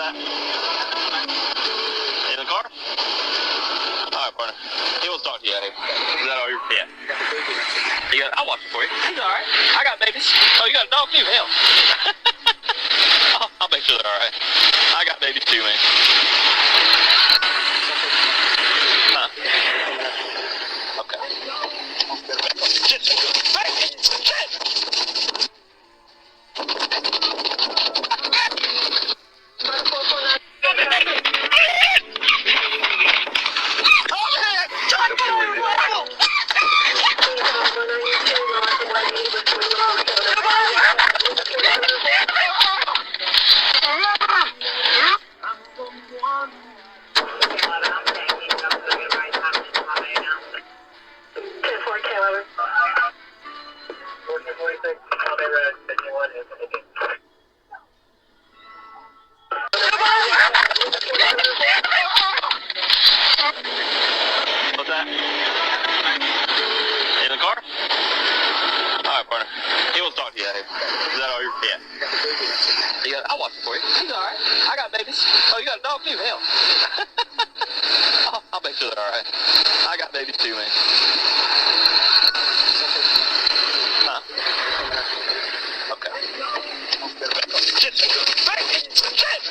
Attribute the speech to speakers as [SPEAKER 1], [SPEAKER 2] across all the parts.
[SPEAKER 1] that? In the car? Alright, partner. He wants to talk to you. Is that all you're... Yeah. I'll watch it for you. He's alright. I got babies. Oh, you got a dog too? Hell. I'll make sure they're alright. I got babies too, man. Huh? Okay. Shit! Hey! Shit! What's that? In the car? Alright, partner. He wants to talk to you. Is that all you're... Yeah. I'll watch it for you. He's alright. I got babies. Oh, you got a dog too? Hell. I'll make sure they're alright. I got babies too, man. Huh? Okay. Shit! Hey! Shit!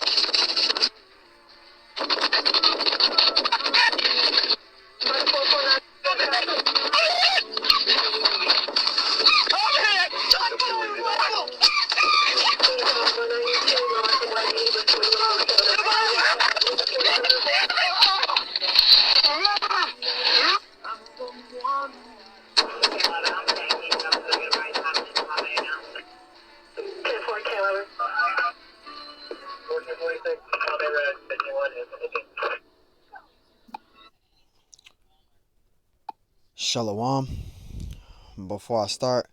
[SPEAKER 2] Shalom. Before I start,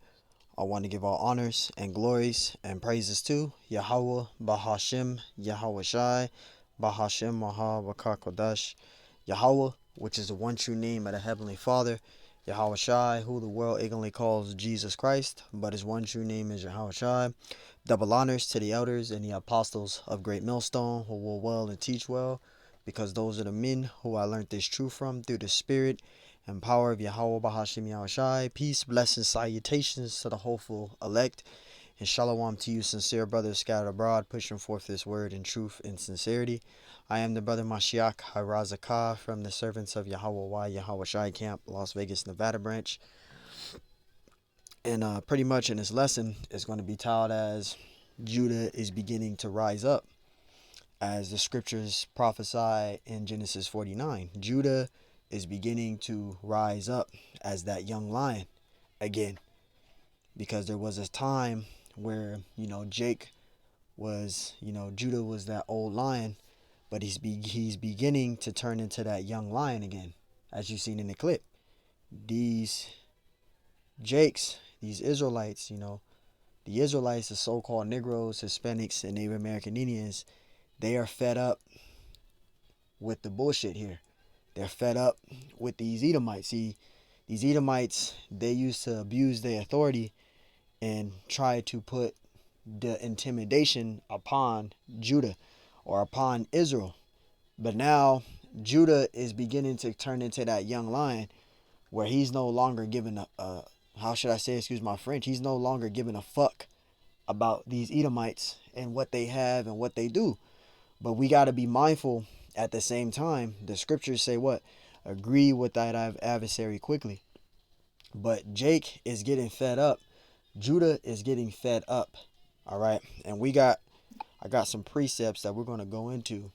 [SPEAKER 2] I want to give all honors and glories and praises to Yahweh Bahashim Yahweh Shai Bahashim Maha Bakar Kodash Yahweh, which is the one true name of the Heavenly Father, Yahweh Shai, who the world ignorantly calls Jesus Christ, but his one true name is Yahweh Shai. Double honors to the elders and the apostles of Great Millstone, who will well and teach well, because those are the men who I learned this truth from through the Spirit and power of Yahweh Bahashim Yahweh Shai. Peace, blessings, salutations to the hopeful elect, and shalom to you, sincere brothers scattered abroad, pushing forth this word in truth and sincerity. I am the brother Mashiach Harazakah from the servants of Yahweh Yahweh Shai Camp, Las Vegas, Nevada branch. And pretty much in this lesson, it's going to be titled as Judah is beginning to rise up, as the scriptures prophesy in Genesis 49. Judah is beginning to rise up as that young lion again, because there was a time where, Jake was, Judah was that old lion, but he's beginning to turn into that young lion again, as you've seen in the clip. These Jakes, these Israelites, the Israelites, the so-called Negroes, Hispanics, and Native American Indians, they are fed up with the bullshit here. They're fed up with these Edomites. See, these Edomites, they used to abuse their authority and try to put the intimidation upon Judah or upon Israel. But now Judah is beginning to turn into that young lion, where he's no longer giving a how should I say, excuse my French, he's no longer giving a fuck about these Edomites and what they have and what they do. But we got to be mindful at the same time. The scriptures say what? Agree with thy adversary quickly. But Jake is getting fed up. Judah is getting fed up. All right. And I got some precepts that we're going to go into.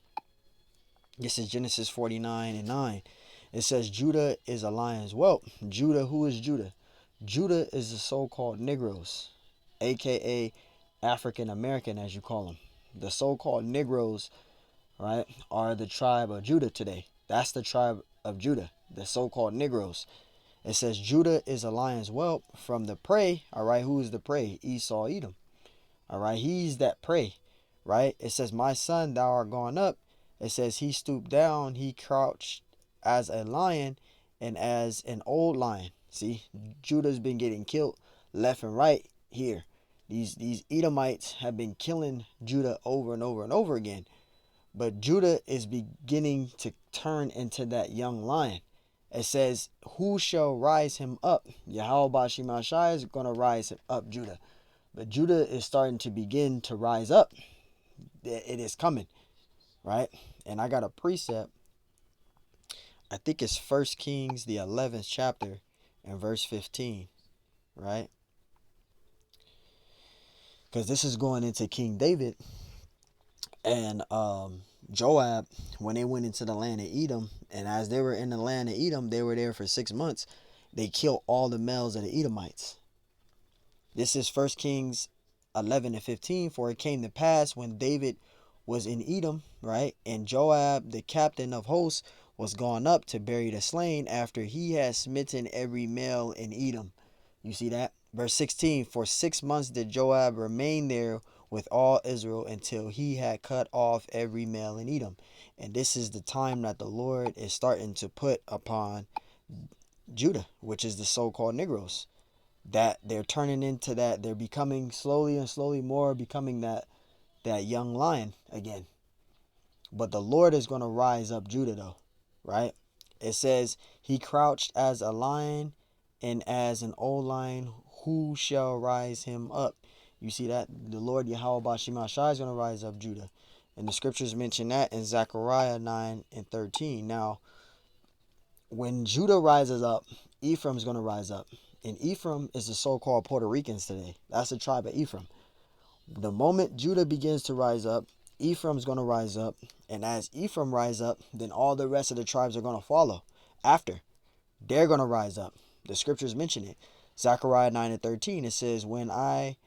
[SPEAKER 2] This is Genesis 49:9. It says Judah is a lion's whelp. Judah, who is Judah? Judah is the so-called Negroes, aka African American, as you call them. The so-called Negroes, right, are the tribe of Judah today. That's the tribe of Judah, the so-called Negroes. It says Judah is a lion's whelp from the prey. All right, who is the prey? Esau, Edom. All right, he's that prey, right? It says, my son, thou art gone up. It says he stooped down, he crouched as a lion and as an old lion. See, Judah's been getting killed left and right here. These Edomites have been killing Judah over and over and over again. But Judah is beginning to turn into that young lion. It says, who shall rise him up? Yahweh Bashimashai is going to rise up Judah. But Judah is starting to begin to rise up. It is coming, right? And I got a precept. I think it's 1 Kings, the 11th chapter, and verse 15, right? Because this is going into King David and Joab, when they went into the land of Edom, and as they were in the land of Edom, they were there for 6 months. They killed all the males of the Edomites. This is 1 Kings 11 and 15. For it came to pass when David was in Edom, right, and Joab, the captain of hosts, was gone up to bury the slain after he had smitten every male in Edom. You see that? Verse 16. For 6 months did Joab remain there with all Israel until he had cut off every male in Edom. And this is the time that the Lord is starting to put upon Judah, which is the so-called Negroes. That they're turning into that. They're becoming slowly and slowly more becoming that young lion again. But the Lord is going to rise up Judah though, right? It says, he crouched as a lion and as an old lion, who shall rise him up? You see that? The Lord Yahweh Bashimashai is going to rise up Judah. And the scriptures mention that in Zechariah 9 and 13. Now, when Judah rises up, Ephraim is going to rise up. And Ephraim is the so-called Puerto Ricans today. That's the tribe of Ephraim. The moment Judah begins to rise up, Ephraim's going to rise up. And as Ephraim rise up, then all the rest of the tribes are going to follow after. They're going to rise up. The scriptures mention it. Zechariah 9 and 13, it says, when I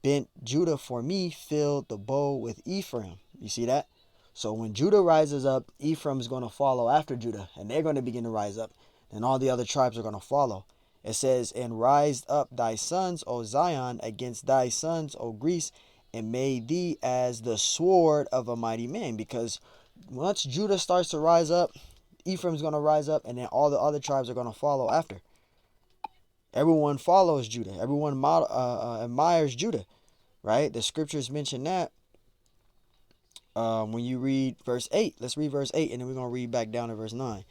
[SPEAKER 2] bent Judah for me, filled the bow with Ephraim. You see that? So when Judah rises up, Ephraim's going to follow after Judah. And they're going to begin to rise up. And all the other tribes are going to follow. It says, and rised up thy sons, O Zion, against thy sons, O Greece, and made thee as the sword of a mighty man. Because once Judah starts to rise up, Ephraim's going to rise up, and then all the other tribes are going to follow after. Everyone follows Judah. Everyone admires Judah, right? The scriptures mention that. When you read verse 8, let's read verse 8, and then we're going to read back down to verse 9.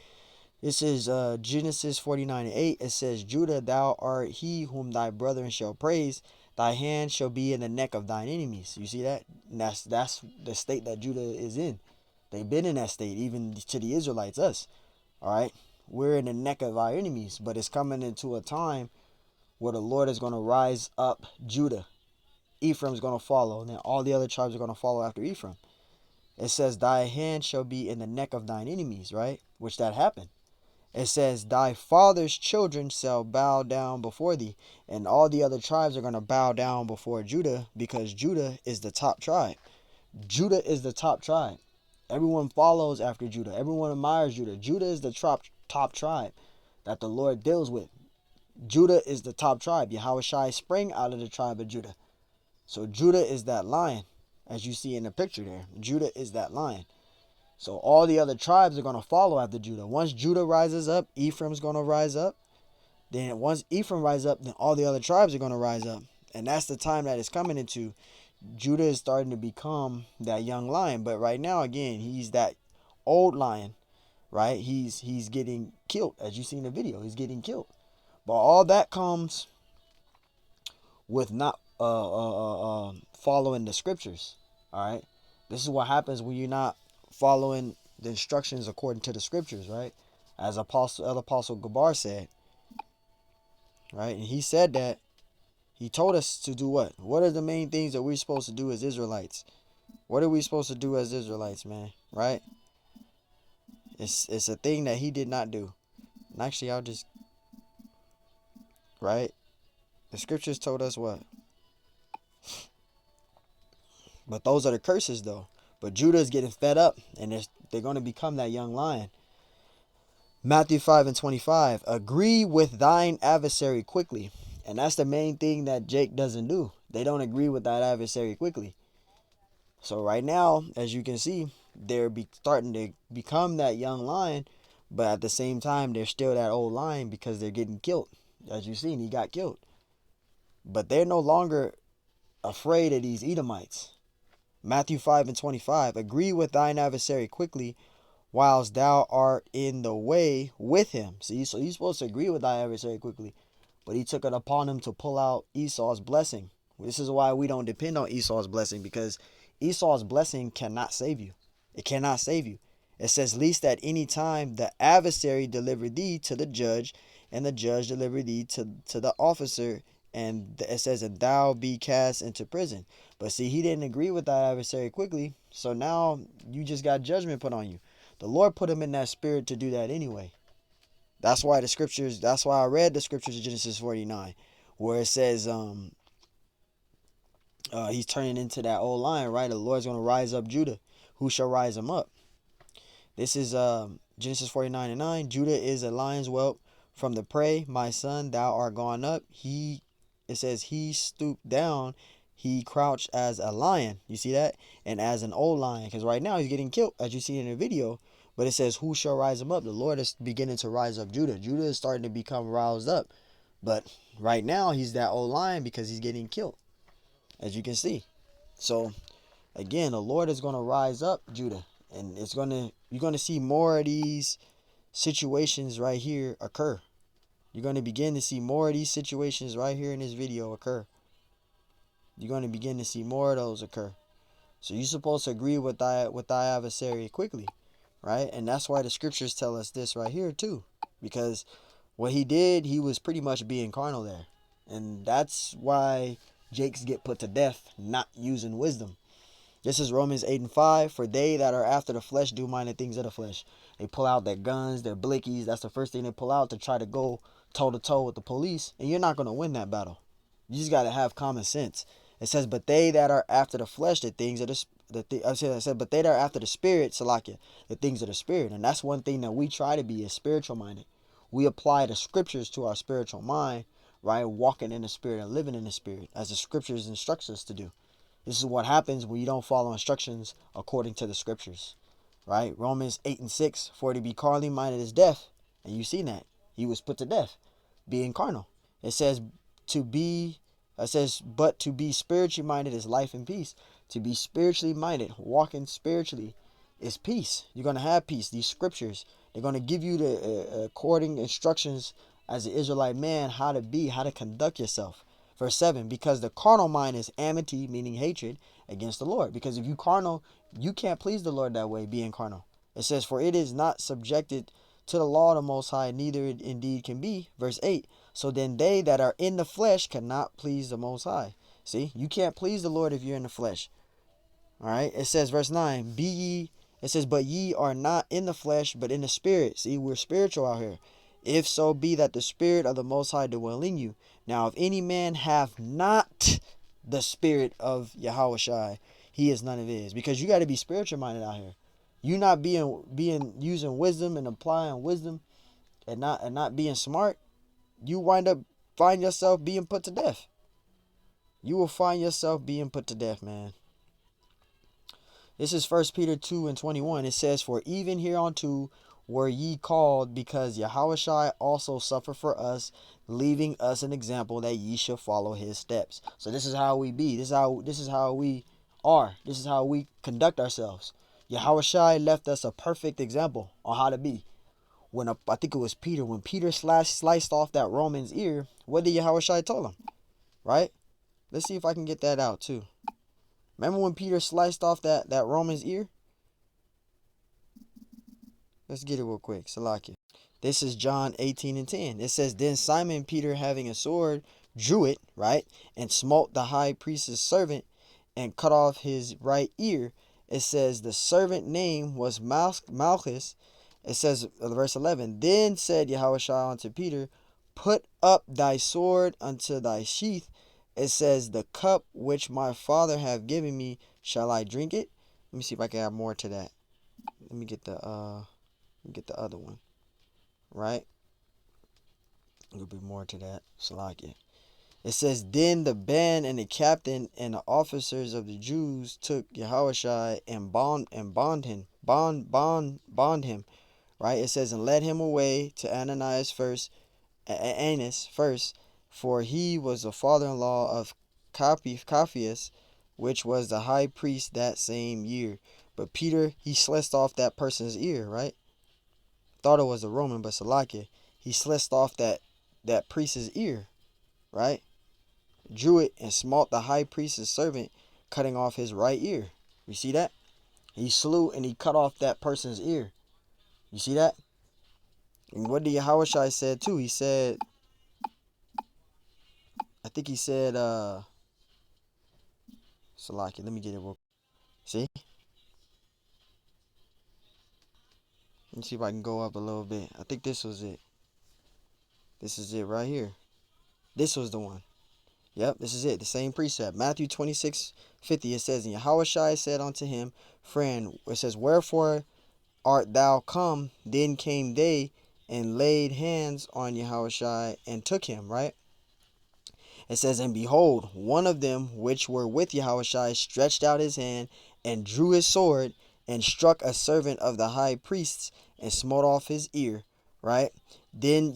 [SPEAKER 2] This is Genesis 49 and 8. It says, Judah, thou art he whom thy brethren shall praise. Thy hand shall be in the neck of thine enemies. You see that? And that's the state that Judah is in. They've been in that state, even to the Israelites, us. All right? We're in the neck of our enemies, but it's coming into a time where the Lord is going to rise up Judah. Ephraim's going to follow, and then all the other tribes are going to follow after Ephraim. It says, thy hand shall be in the neck of thine enemies, right? Which that happened. It says, thy father's children shall bow down before thee. And all the other tribes are going to bow down before Judah, because Judah is the top tribe. Judah is the top tribe. Everyone follows after Judah. Everyone admires Judah. Judah is the top tribe that the Lord deals with. Judah is the top tribe. Yahushua sprang out of the tribe of Judah. So Judah is that lion, as you see in the picture there. Judah is that lion. So all the other tribes are going to follow after Judah. Once Judah rises up, Ephraim's going to rise up. Then once Ephraim rises up, then all the other tribes are going to rise up. And that's the time that it's coming into. Judah is starting to become that young lion. But right now, again, he's that old lion, right? He's getting killed. As you see in the video, he's getting killed. But all that comes with not following the scriptures, all right? This is what happens when you're not following the instructions according to the scriptures, right? As Apostle Gabar said, right? And he said that he told us to do what? What are the main things that we're supposed to do as Israelites? What are we supposed to do as Israelites, man? Right? It's a thing that he did not do. And actually, I'll just, right? The scriptures told us what? But those are the curses, though. But Judah is getting fed up, and they're going to become that young lion. Matthew 5 and 25. Agree with thine adversary quickly. And that's the main thing that Jake doesn't do. They don't agree with that adversary quickly. So right now, as you can see, they're starting to become that young lion. But at the same time, they're still that old lion because they're getting killed. As you seen, he got killed. But they're no longer afraid of these Edomites. Matthew 5:25. Agree with thine adversary quickly, whilst thou art in the way with him. See, so you're supposed to agree with thy adversary quickly. But he took it upon him to pull out Esau's blessing. This is why we don't depend on Esau's blessing, because Esau's blessing cannot save you. It cannot save you. It says, least at any time the adversary deliver thee to the judge, and the judge deliver thee to the officer, and it says, and thou be cast into prison. But see, he didn't agree with that adversary quickly, so now you just got judgment put on you. The Lord put him in that spirit to do that anyway. That's why I read the scriptures of Genesis 49, where it says he's turning into that old lion, right? The Lord's going to rise up Judah. Who shall rise him up? This is Genesis 49:9. Judah is a lion's whelp from the prey. My son, thou art gone up. It says he stooped down. He crouched as a lion. You see that? And as an old lion. Because right now he's getting killed, as you see in the video. But it says, who shall rise him up? The Lord is beginning to rise up Judah. Judah is starting to become roused up. But right now he's that old lion because he's getting killed, as you can see. So again, the Lord is going to rise up Judah. And you're going to see more of these situations right here occur. You're going to begin to see more of these situations right here in this video occur. You're going to begin to see more of those occur. So you're supposed to agree with thy adversary quickly, right? And that's why the scriptures tell us this right here too. Because what he did, he was pretty much being carnal there. And that's why Jakes get put to death, not using wisdom. This is Romans 8:5. For they that are after the flesh do mind the things of the flesh. They pull out their guns, their blickies. That's the first thing they pull out to try to go toe-to-toe with the police. And you're not going to win that battle. You just got to have common sense. It says, but they that are after the flesh, the things of but they that are after the spirit, Salakia, the things of the spirit. And that's one thing that we try to be, is spiritual minded. We apply the scriptures to our spiritual mind, right? Walking in the spirit and living in the spirit, as the scriptures instructs us to do. This is what happens when you don't follow instructions according to the scriptures, right? Romans 8:6, for to be carnally minded is death. And you see that. He was put to death, being carnal. It says, but to be spiritually minded is life and peace. To be spiritually minded, walking spiritually, is peace. You're going to have peace. These scriptures, they're going to give you the according instructions as an Israelite man, how to conduct yourself. Verse 7, because the carnal mind is enmity, meaning hatred, against the Lord. Because if you carnal, you can't please the Lord that way, being carnal. It says, for it is not subjected to the law of the Most High, neither it indeed can be. Verse 8, so then they that are in the flesh cannot please the Most High. See, you can't please the Lord if you're in the flesh. All right, it says, verse 9, it says, but ye are not in the flesh, but in the spirit. See, we're spiritual out here. If so be that the spirit of the Most High dwell in you. Now, if any man have not the spirit of Yahushua, he is none of his. Because you got to be spiritual minded out here. You not being using wisdom and applying wisdom and not being smart, you find yourself being put to death. You will find yourself being put to death, man. This is 1 Peter 2:21. It says, for even hereunto were ye called, because Yahushua also suffered for us, leaving us an example that ye shall follow his steps. So this is how we be. This is how we are. This is how we conduct ourselves. Yahushua left us a perfect example on how to be. I think it was Peter, when Peter sliced off that Roman's ear, what did Yahushua tell him? Right? Let's see if I can get that out too. Remember when Peter sliced off that Roman's ear? Let's get it real quick. Salakia. This is John 18:10. It says, then Simon Peter, having a sword, drew it, right, and smote the high priest's servant and cut off his right ear. It says the servant name was Malchus. It says, verse 11, then said Yahushua unto Peter, put up thy sword unto thy sheath. It says, the cup which my Father have given me, shall I drink it? Let me see if I can add more to that. Let me get the other one. Right? A little bit more to that. Salakia. It says, then the band and the captain and the officers of the Jews took Yahushua and bond him. Right? It says, and led him away to Annas first, for he was the father-in-law of Caiaphas, which was the high priest that same year. But Peter, he sliced off that person's ear, right? Thought it was a Roman, but Salakia. He sliced off that priest's ear, right? Drew it and smote the high priest's servant, cutting off his right ear. You see that? He slew and he cut off that person's ear. You see that? And what did Yahushua said too? He said, I think he said, Salaki, let me get it real quick. See? Let me see if I can go up a little bit. I think this was it. This is it right here. This was the one. Yep, this is it. The same precept. Matthew 26:50. It says, and Yahushua said unto him, friend, it says, wherefore art thou come? Then came they and laid hands on Yahushua and took him, right? It says, and behold, one of them which were with Yahushua stretched out his hand and drew his sword and struck a servant of the high priests and smote off his ear, right? Then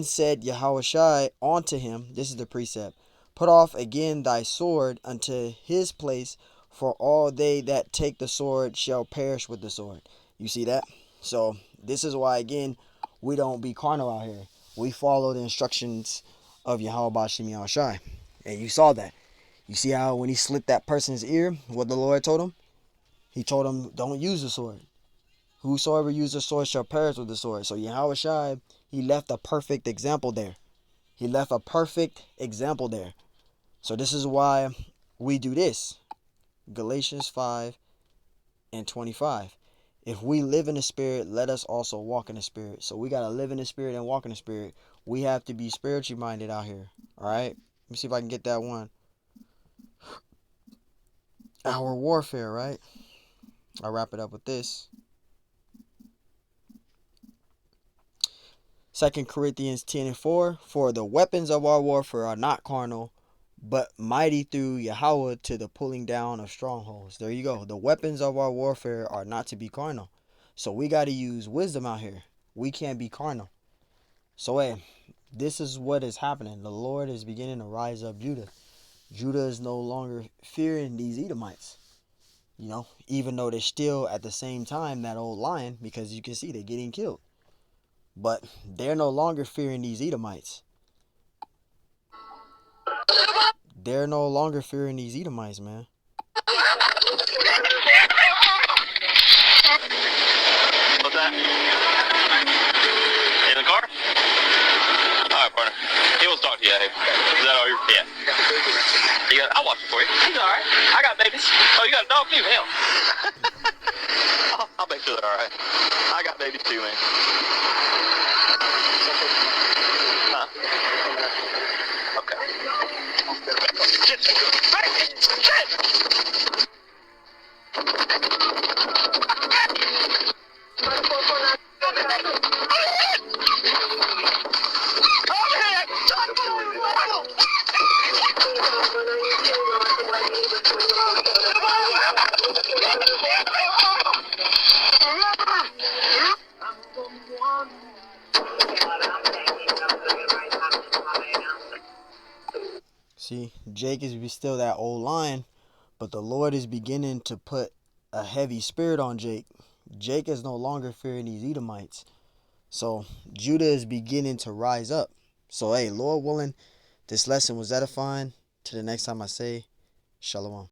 [SPEAKER 2] said Yahushua unto him, this is the precept, put off again thy sword unto his place, for all they that take the sword shall perish with the sword. You see that? So this is why, again, we don't be carnal out here. We follow the instructions of Yahweh Bashim Yahushai. And you saw that. You see how when he slit that person's ear, what the Lord told him? He told him, don't use the sword. Whosoever uses the sword shall perish with the sword. So Yahushai, he left a perfect example there. He left a perfect example there. So this is why we do this. Galatians 5:25. If we live in the spirit, let us also walk in the spirit. So we got to live in the spirit and walk in the spirit. We have to be spiritually minded out here. All right. Let me see if I can get that one. Our warfare, right? I'll wrap it up with this. 2 Corinthians 10:4. For the weapons of our warfare are not carnal, but mighty through Yahweh to the pulling down of strongholds. There you go. The weapons of our warfare are not to be carnal. So we got to use wisdom out here. We can't be carnal. So hey, this is what is happening. The Lord is beginning to rise up Judah. Judah is no longer fearing these Edomites. You know, even though they're still at the same time that old lion, because you can see they're getting killed. But they're no longer fearing these Edomites. They're no longer fearing these Edomites, man.
[SPEAKER 1] What's that? In the car? Alright, partner. He wants to talk to you. Is that all your... Yeah. I'll watch it for you. He's alright. I got babies. Oh, you got a dog too? Hell. I'll make sure they're alright. I got babies too, man. Huh? Okay. Shit. Shit.
[SPEAKER 2] See, Jake is still that old lion, but the Lord is beginning to put a heavy spirit on Jake. Jake is no longer fearing these Edomites. So Judah is beginning to rise up. So hey, Lord willing, this lesson was edifying. Till the next time I say, Shalom.